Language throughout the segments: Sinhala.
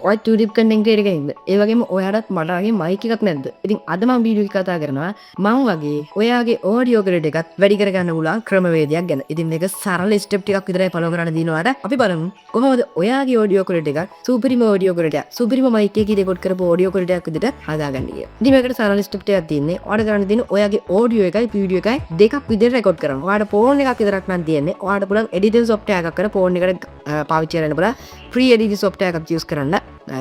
ඔය ටියුට් කන්ටෙන්ට් ක්‍රියේටර් කෙනෙක්ද? ඒ වගේම ඔයාලත් මට වගේ මයික් එකක් නැද්ද? ඉතින් අද මම වීඩියෝ එක කතා කරනවා මම වගේ ඔයාගේ ඔඩියෝ ක්‍රෙඩිට් එකත් වැඩි කරගන්න පුළුවන් ක්‍රමවේදයක් ගැන. ඉතින් මේක සරල ස්ටෙප් ටිකක් විතරයි ෆලෝ කරන්න දිනවාට. අපි බලමු කොහොමද ඔයාගේ ඔඩියෝ ක්‍රෙඩිට් එකක් සුපිරිම ඔඩියෝ ක්‍රෙඩිට් එක සුපිරිම මයික් එකකින් රෙකෝඩ් කරපු ඔඩියෝ ක්‍රෙඩිට් එකක් විදිහට හදාගන්න කියලා. ඉතින් මේකට සරල ස්ටෙප් ටිකක් තියෙන්නේ. ඔයාලට කරන්න තියෙන්නේ ඔයාගේ ඔඩියෝ එකයි වීඩියෝ එකයි දෙකක් විදිහට රෙකෝඩ් කරන්න. ඔයාලට ෆෝන් එකක් විතරක් නම් තියෙන්නේ. ඔයාලට පුළුවන් එඩිටින් සොෆ්ට්වෙයාර් එකක් කරලා ෆෝන් එකට පාවිච්චි කරන්න පුළුවන්. ෆ්‍රී එඩිටින් සොෆ්ට්වෙයාර් එකක් යූස් කරන්න.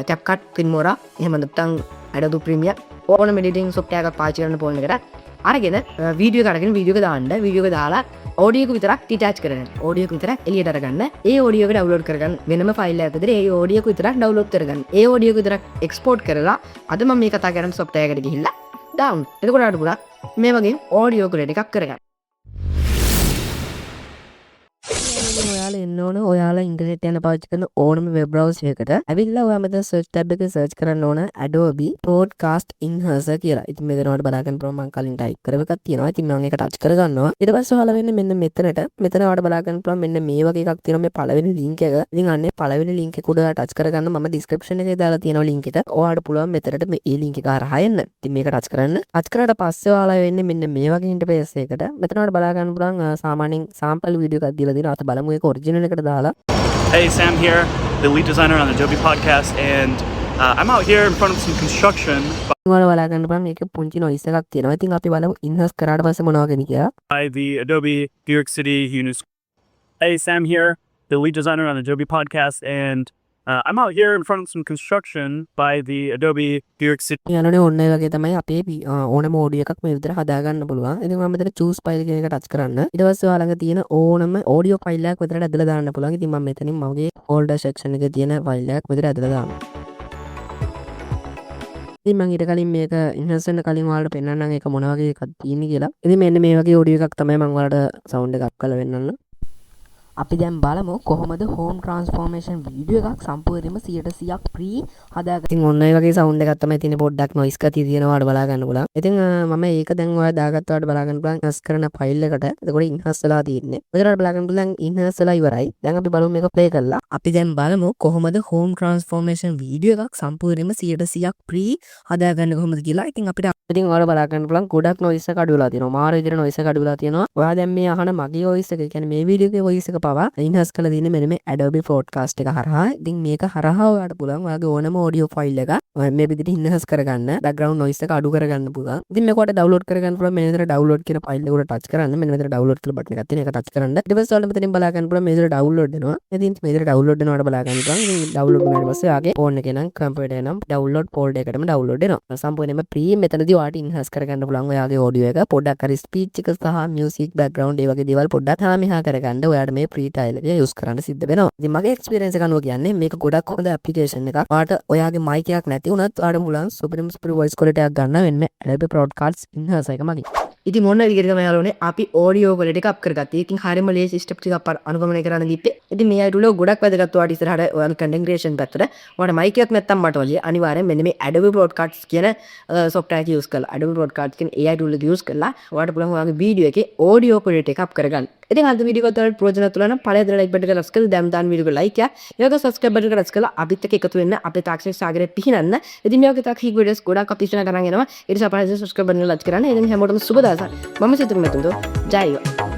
CapCut, Filmora, එහෙම නැත්නම් Adobe Premiere ඕනම එඩිටින් සොෆ්ට්වෙයාර් එකක් පාවිච්චි කරන්න ෆෝන් එකට අරගෙන වීඩියෝ එක අරගෙන වීඩියෝ එක දාන්න වීඩියෝ එක දාලා ඔඩියෝ එක විතරක් ඩිටැච් කරගන්න ඔඩියෝ එක විතරක් එළියට අරගන්න ඒ ඔඩියෝ එක ඩවුන්ලෝඩ් කරගන්න වෙනම ෆයිල් එකක් විතර ඒ ඔඩියෝ එක විතරක් ඩවුන්ලෝඩ් කරගන්න ඒ ඔඩියෝ එක විතරක් එක්ස්පෝර්ට් කරලා අද මම මේ කතා කරන සොෆ්ට්වෙයාර් එකට ගිහිල්ලා දාන්න එතකොට අර පුරා මේ වගේ ඔඩියෝ ක්‍රෙඩිට් එකක් කරගන්න ඔයාලා එන්න ඕන ඔයාලා ඉන්ටර්නෙට් යන පාවිච්චි කරන ඕනම වෙබ් බ්‍රවුසර් එකකට ඇවිල්ලා ඔයා මෙතන සර්ච් ටැබ් එකේ සර්ච් කරන්න ඕන Adobe Podcast Enhancer කියලා. ඉතින් මෙතන ඔයාලට බලා ගන්න පුළුවන් මම කලින් ටයිප් කරව එකක් තියෙනවා. ඉතින් මම ඒක ටච් කරගන්නවා. ඊට පස්සේ ඔයාලා වෙන්නේ මෙන්න මෙතනට. මෙතන ඔයාලට බලා ගන්න පුළුවන් මෙන්න මේ වගේ එකක් තියෙනවා මේ පළවෙනි link එක. ඉතින් අන්නේ පළවෙනි link එක උඩ ටච් කරගන්න මම description එකේ දාලා තියෙනවා link එක. ඔයාලට පුළුවන් මෙතනට මේ link එක හරහා එන්න. ඉතින් මේක ටච් කරන්න. ටච් කරාට පස්සේ ඔයාලා වෙන්නේ මෙන්න මේ වගේ ඉන්ටර්ෆේස් එකකට. මෙතන ඔයාලට බලා ගන්න පුළුවන් සාමාන්‍යයෙන් sample වීඩියෝ එකක් දීලා දෙනවා. අත බලමු ඒක ඔරිජිනල් එකට දාලා. Hey, Sam here, the lead designer on the Adobe podcast, and I'm out here in front of some construction ඔයාලා බලා ගන්න පුළුවන් මේක පුංචි noise එකක් තියෙනවා. ඉතින් අපි බලමු enhance කරාට පස්සේ මොනවා වෙන්නේ කියලා. by the Adobe New York City UNESCO. Hey, Sam here, the lead designer on the Adobe podcast, and I'm out here in front of some construction by the Adobe New York City. යාළුවනේ ඔන්න ඒ වගේ තමයි අපේ ඕනම ඔඩියෝ එකක් මේ විදිහට හදා ගන්න පුළුවන්. ඉතින් මම මෙතන choose file කියන එක ටච් කරන්න. ඊට පස්සේ ඔයාලා ළඟ තියෙන ඕනම ඔඩියෝ ෆයිල් එකක් විතරට ඇදලා දාන්න පුළුවන්. ඉතින් මම මෙතනින් මගේ folder section එකේ තියෙන ෆයිල් එකක් විතර ඇදලා දානවා. ඉතින් මම ඊට කලින් මේක enhance වෙන්න කලින් ඔයාලට පෙන්නන්නම් ඒක මොන වගේ එකක්ද තියෙන්නේ කියලා. ඉතින් මෙන්න මේ වගේ ඔඩියෝ එකක් තමයි මම ඔයාලට sound එකක් කරලා වෙන්නන්න. අපි දැන් බලමු කොහොමද home transformation වීඩියෝ එකක් සම්පූර්ණයෙන්ම 100% free හදාගන්න. ඉතින් ඔන්න ඒ වගේ sound එකක් තමයි තියෙන්නේ පොඩ්ඩක් noise ගතිය තියෙනවා ඔයාලට බලා ගන්න පුළුවන්. ඉතින් මම ඒක දැන් ඔයාලා දාගත්තා ඔයාලට බලා ගන්න පුළුවන් enhance කරන file එකට. එතකොට enhance වෙලා තියෙන්නේ. මෙතන බලා ගන්න පුළුවන් enhance වෙලා ඉවරයි. දැන් අපි බලමු මේක play කරලා. අපි දැන් බලමු කොහොමද home transformation වීඩියෝ එකක් සම්පූර්ණයෙන්ම 100% free හදාගන්න කොහොමද කියලා. ඉතින් අපිට ඉතින් ඔයාලා බලා ගන්න පුළුවන් ගොඩක් noise එක අඩු වෙලා තියෙනවා. මාර විදිහට noise එක අඩු වෙලා තියෙනවා. ඔයා දැන් මේ අහන මගේ voice එක කියන්නේ මේ වීඩියෝ එකේ voice එක පවා enhance කරලා තියෙන්නේ මෙන්න මේ Adobe Podcast එක හරහා. ඉතින් මේක හරහා ඔයාලට පුළුවන් ඔයාගේ ඕනම audio file එක මේ විදිහට enhance කරගන්න, background noise එක අඩු කරගන්න පුළුවන්. ඉතින් මේක ඔයාලට download කරගන්න පුළුවන්. මෙන්න මෙතන download කියන file එක උඩ touch කරන්න. මෙන්න මෙතන download කියලා button එකක් තියෙනවා. ඒක touch කරන්න. ඊට පස්සේ ඔයාලට මෙතනින් බලා ගන්න පුළුවන් මේ විදිහට download වෙනවා. ඉතින් මේ විදිහට download වෙනවට බලා ගන්න පුළුවන්. ඉතින් download වුණාට පස්සේ ඔයාගේ phone එකේ නම් computer එකේ නම් download folder එකටම download වෙනවා. සම්පූර්ණයෙන්ම free මෙතනදී ඔයාලට enhance කරගන්න පුළුවන් ඔයාගේ audio එක. පොඩ්ඩක් හරි speech එක සහ music background ඒ වගේ දේවල් පොඩ්ඩක් හා මෙහා කරගන්න ඔයාලට මේ free tile එක use කරන්න සිද්ධ වෙනවා. ඉතින් මගේ එක්ස්පීරියන්ස් එක අනුව කියන්නේ මේක ගොඩක් හොඳ ඇප්ලිකේෂන් එකක්. ඔයාලට ඔයාගේ mic එකක් නැති වුණත් ඔයාලට පුළුවන් super voice quality එකක් ගන්න වෙන්නේ Adobe Podcast Enhancer එක මගින්. ඉතින් මොන විදිහට තමයි යාළුවනේ අපි ඔඩියෝ quality එක අප් කරගත්තේ. ඒකෙන් හරියම ලේසි ස්ටෙප් ටිකක් අනුගමනය කරන්න දීප්පේ. ඉතින් මේ අයිටුල ගොඩක් වැදගත් ඔයාලට ඉස්සරහට ඔයාලා content creation පැත්තට ඔයාලට mic එකක් නැත්තම් මට වලිය අනිවාර්යෙන් මෙන්න මේ Adobe Podcast කියන software එක use කරලා Adobe Podcast කියන AI tool එක use කරලා ඔයාලට පුළුවන් ඔයාගේ වීඩියෝ එකේ ඔඩියෝ quality එක අප් කරගන්න. ඉතින් අද වීඩියෝ එක ඔයාලට ප්‍රයෝජනවත් වුණා නම් පළවෙනි like button එක press කරලා දැන් දාන වීඩියෝ එක like යා. ඒ වගේ subscribe button එක press කරලා අපිත් එක්ක එකතු වෙන්න අපේ තාක්ෂණික සාගරේ පිහිනන්න. ඉතින් මේ වගේ තාක්ෂණික videos ගොඩක් අපි ඉස්සරහට කරන් යනවා. ඒ නිසා පළවෙනි subscribe button එක like කරන්න. ඉතින් හැමෝටම සුබ දවසක්. මම සිතුම් මෙතුන්දෝ ජය වේවා.